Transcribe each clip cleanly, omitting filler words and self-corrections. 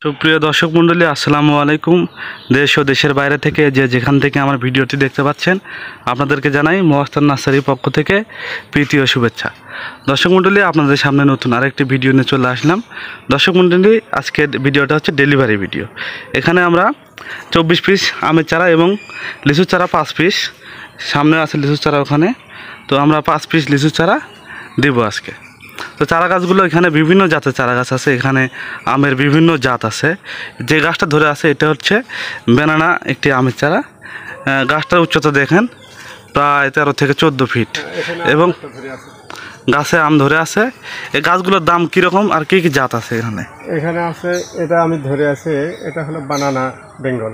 সুপ্রিয় দর্শক মণ্ডলী, আসসালামু আলাইকুম। দেশ ও দেশের বাইরে থেকে যেখান থেকে আমার ভিডিওটি দেখতে পাচ্ছেন, আপনাদেরকে জানাই মহাস্তান নার্সারির পক্ষ থেকে প্রীতি ও শুভেচ্ছা। দর্শক মণ্ডলী, আপনাদের সামনে নতুন আরেকটি ভিডিও নিয়ে চলে আসলাম। দর্শক মণ্ডলী, আজকের ভিডিওটা হচ্ছে ডেলিভারি ভিডিও। এখানে আমরা 24 পিস আমের চারা এবং লিচুর চারা 5 পিস, সামনে আছে লিচুর চারা ওখানে, তো আমরা 5 পিস লিচুর চারা দেবো আজকে। তো চারা গাছগুলো এখানে বিভিন্ন জাতের চারা গাছ আছে, এখানে আমের বিভিন্ন জাত আছে। যে গাছটা ধরে আছে এটা হচ্ছে ব্যানানা একটি আমের চারা। গাছটার উচ্চতা দেখেন প্রায় 13 থেকে 14 ফিট এবং গাছে আম ধরে আছে। এই গাছগুলোর দাম কীরকম আর কী কী জাত আছে এখানে আছে? এটা আমি ধরে আছে, এটা হলো বানানা বেঙ্গল।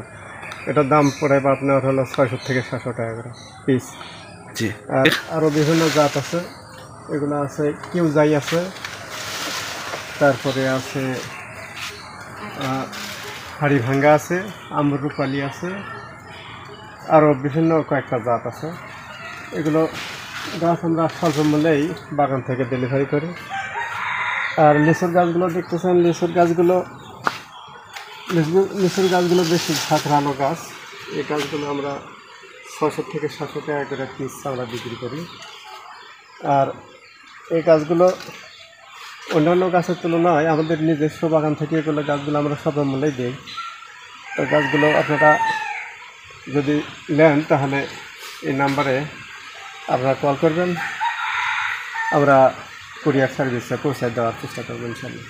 এটার দাম পড়ে আপনার হলো 600 থেকে 700 টাকা করে পিস। জি, আরও বিভিন্ন জাত আছে, এগুলো আছে কিউজাই আছে, তারপরে আছে হাড়ি ভাঙ্গা আছে, আমরুপালি আছে, আরও বিভিন্ন কয়েকটা জাত আছে। এগুলো গাছ আমরা স্বল্প মূল্যেই বাগান থেকে ডেলিভারি করি। আর লিচুর গাছগুলো দেখতেছেন, লিচুর গাছগুলো বেশি ঝাঁকড়ানো গাছ। এই গাছগুলো আমরা 600 থেকে 700 টাকা করে পিস আমরা বিক্রি করি। আর এই গাছগুলো অন্যান্য গাছের তুলনায় আমাদের নিজস্ব বাগান থেকে এগুলো গাছগুলো আমরা স্বল্প মূল্যেই দিই। তো গাছগুলো আপনারা যদি নেন তাহলে এই নাম্বারে আপনারা কল করবেন, আমরা কুরিয়ার সার্ভিসে পৌঁছে দেওয়ার চেষ্টা করবেন ইনশাআল্লাহ।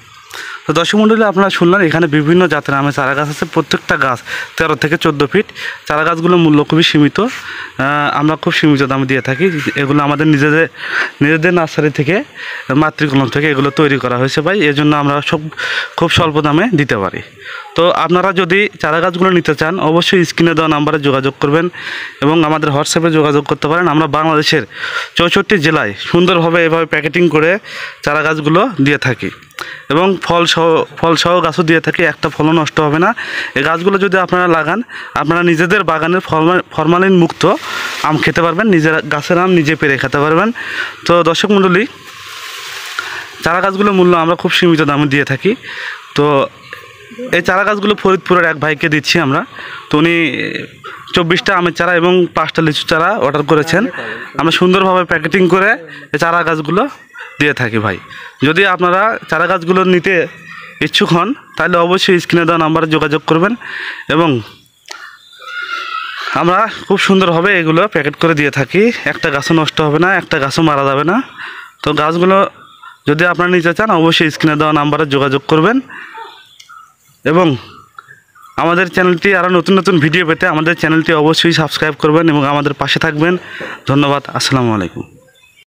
তো দর্শক মণ্ডলী, আপনারা শুনলেন এখানে বিভিন্ন জাতের আমের চারা গাছ আছে। প্রত্যেকটা গাছ 13 থেকে 14 ফিট। চারা গাছগুলোর মূল্য খুবই সীমিত, আমরা খুব সীমিত দামে দিয়ে থাকি। এগুলো আমাদের নিজেদের নার্সারি থেকে, মাতৃকলম থেকে এগুলো তৈরি করা হয়েছে ভাই, এই জন্য আমরা খুব স্বল্প দামে দিতে পারি। তো আপনারা যদি চারা গাছগুলো নিতে চান অবশ্যই স্ক্রিনে দেওয়া নাম্বারে যোগাযোগ করবেন এবং আমাদের হোয়াটসঅ্যাপে যোগাযোগ করতে পারেন। আমরা বাংলাদেশের 64 জেলায় সুন্দরভাবে এভাবে প্যাকেটিং করে চারা গাছগুলো দিয়ে থাকি এবং ফলসহ গাছও দিয়ে থাকি। একটা ফলও নষ্ট হবে না। এই গাছগুলো যদি আপনারা লাগান, আপনারা নিজেদের বাগানের ফরমালিন মুক্ত আম খেতে পারবেন, নিজের গাছের আম নিজে পেরে খেতে পারবেন। তো দর্শক মণ্ডলী, চারা গাছগুলোর মূল্য আমরা খুব সীমিত দামে দিয়ে থাকি। তো এই চারা গাছগুলো ফরিদপুরের এক ভাইকে দিচ্ছি আমরা। তো উনি 24টা আমের চারা এবং 5টা লিচু চারা অর্ডার করেছেন। আমরা সুন্দরভাবে প্যাকেটিং করে এই চারা গাছগুলো দিয়ে থাকি ভাই। যদি আপনারা চারা গাছগুলো নিতে ইচ্ছুক হন তাহলে অবশ্যই স্ক্রিনে দেওয়া নাম্বারে যোগাযোগ করবেন এবং আমরা খুব সুন্দরভাবে এগুলো প্যাকেট করে দিয়ে থাকি। একটা গাছও নষ্ট হবে না, একটা গাছও মারা যাবে না। তো গাছগুলো যদি আপনারা নিতে চান অবশ্যই স্ক্রিনে দেওয়া নাম্বারে যোগাযোগ করবেন এবং আমাদের চ্যানেলটি আরও নতুন নতুন ভিডিও পেতে আমাদের চ্যানেলটি অবশ্যই সাবস্ক্রাইব করবেন এবং আমাদের পাশে থাকবেন। ধন্যবাদ। আসসালামু আলাইকুম।